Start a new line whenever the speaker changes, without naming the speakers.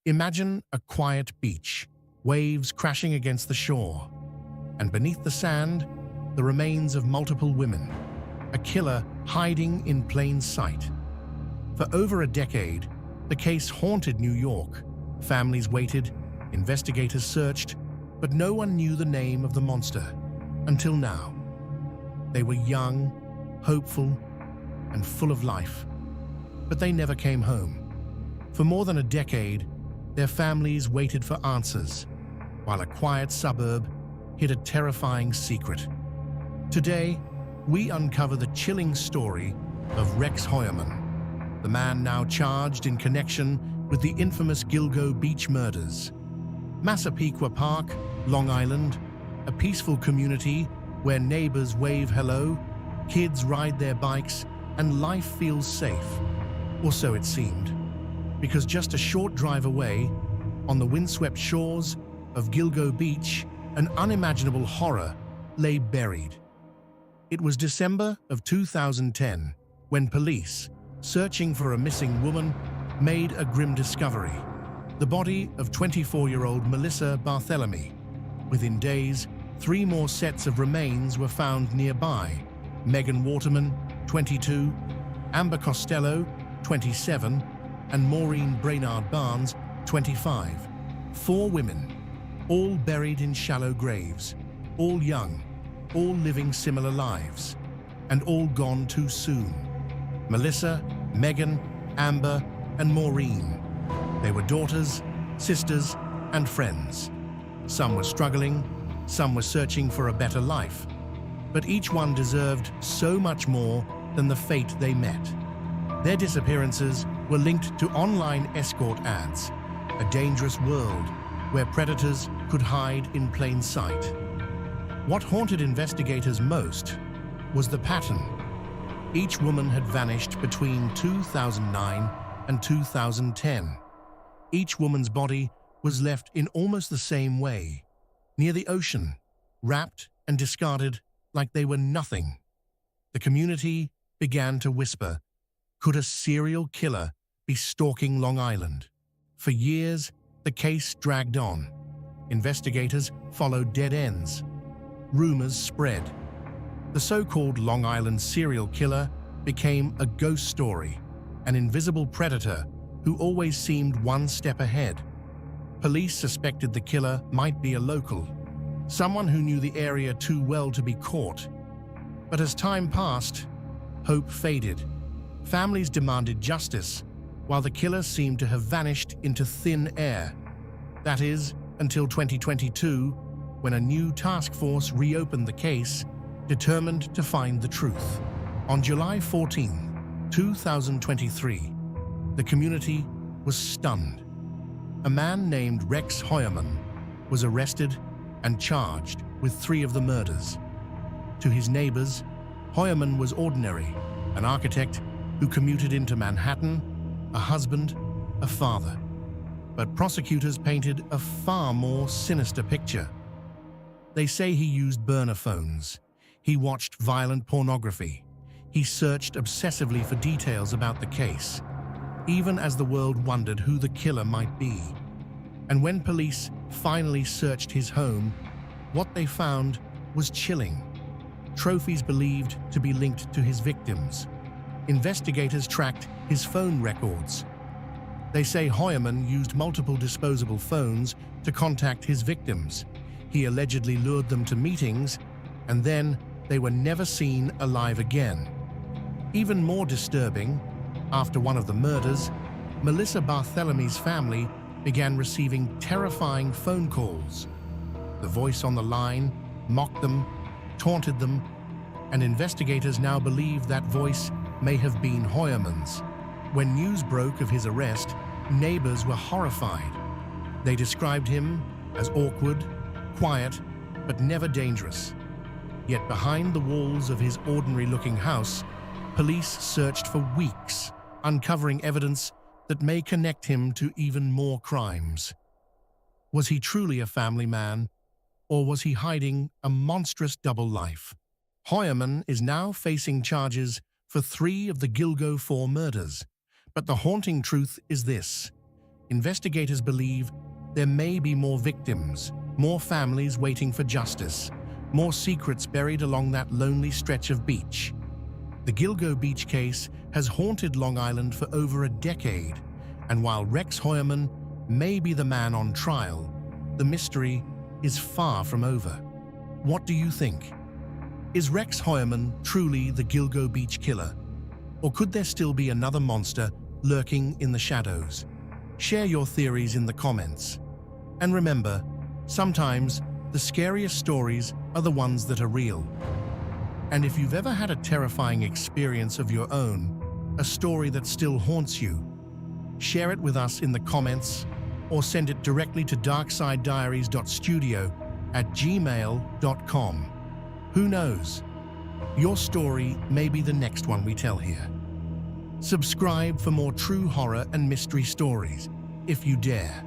Imagine a quiet beach, waves crashing against the shore, and beneath the sand, the remains of multiple women, a killer hiding in plain sight. For over a decade, the case haunted New York. Families waited, investigators searched, but no one knew the name of the monster until now. They were young, hopeful, and full of life, but they never came home. For more than a decade, their families waited for answers, while a quiet suburb hid a terrifying secret. Today, we uncover the chilling story of Rex Heuermann, the man now charged in connection with the infamous Gilgo Beach murders. Massapequa Park, Long Island, a peaceful community where neighbors wave hello, kids ride their bikes, and life feels safe. Or so it seemed, because just a short drive away, on the windswept shores of Gilgo Beach, an unimaginable horror lay buried. It was December of 2010 when police, searching for a missing woman, made a grim discovery: the body of 24-year-old Melissa Barthelemy. Within days, 3 more sets of remains were found nearby: Megan Waterman, 22, Amber Costello, 27, and Maureen Brainard Barnes, 25. 4 women, all buried in shallow graves, all young, all living similar lives, and all gone too soon. Melissa, Megan, Amber, and Maureen. They were daughters, sisters, and friends. Some were struggling, some were searching for a better life, but each one deserved so much more than the fate they met. Their disappearances were linked to online escort ads, a dangerous world where predators could hide in plain sight. What haunted investigators most was the pattern. Each woman had vanished between 2009 and 2010. Each woman's body was left in almost the same way, near the ocean, wrapped and discarded like they were nothing. The community began to whisper, could a serial killer be stalking Long Island? For years, the case dragged on. Investigators followed dead ends. Rumors spread. The so-called Long Island serial killer became a ghost story, an invisible predator who always seemed one step ahead. Police suspected the killer might be a local, someone who knew the area too well to be caught. But as time passed, hope faded. Families demanded justice, while the killer seemed to have vanished into thin air. That is, until 2022, when a new task force reopened the case, determined to find the truth. On July 14, 2023, the community was stunned. A man named Rex Heuermann was arrested and charged with 3 of the murders. To his neighbors, Heuermann was ordinary, an architect who commuted into Manhattan, a husband, a father. But prosecutors painted a far more sinister picture. They say he used burner phones. He watched violent pornography. He searched obsessively for details about the case, even as the world wondered who the killer might be. And when police finally searched his home, what they found was chilling. Trophies believed to be linked to his victims. Investigators tracked his phone records. They say Heuermann used multiple disposable phones to contact his victims. He allegedly lured them to meetings, and then they were never seen alive again. Even more disturbing, after one of the murders, Melissa Barthelemy's family began receiving terrifying phone calls. The voice on the line mocked them, taunted them, and investigators now believe that voice may have been Heuermann's. When news broke of his arrest, neighbors were horrified. They described him as awkward, quiet, but never dangerous. Yet behind the walls of his ordinary-looking house, police searched for weeks, uncovering evidence that may connect him to even more crimes. Was he truly a family man, or was he hiding a monstrous double life? Heuermann is now facing charges for 3 of the Gilgo 4 murders. But the haunting truth is this: investigators believe there may be more victims, more families waiting for justice, more secrets buried along that lonely stretch of beach. The Gilgo Beach case has haunted Long Island for over a decade, and while Rex Heuermann may be the man on trial, the mystery is far from over. What do you think? Is Rex Heuermann truly the Gilgo Beach killer? Or could there still be another monster lurking in the shadows? Share your theories in the comments. And remember, sometimes the scariest stories are the ones that are real. And if you've ever had a terrifying experience of your own, a story that still haunts you, share it with us in the comments or send it directly to darksidediaries.studio@gmail.com. Who knows? Your story may be the next one we tell here. Subscribe for more true horror and mystery stories, if you dare.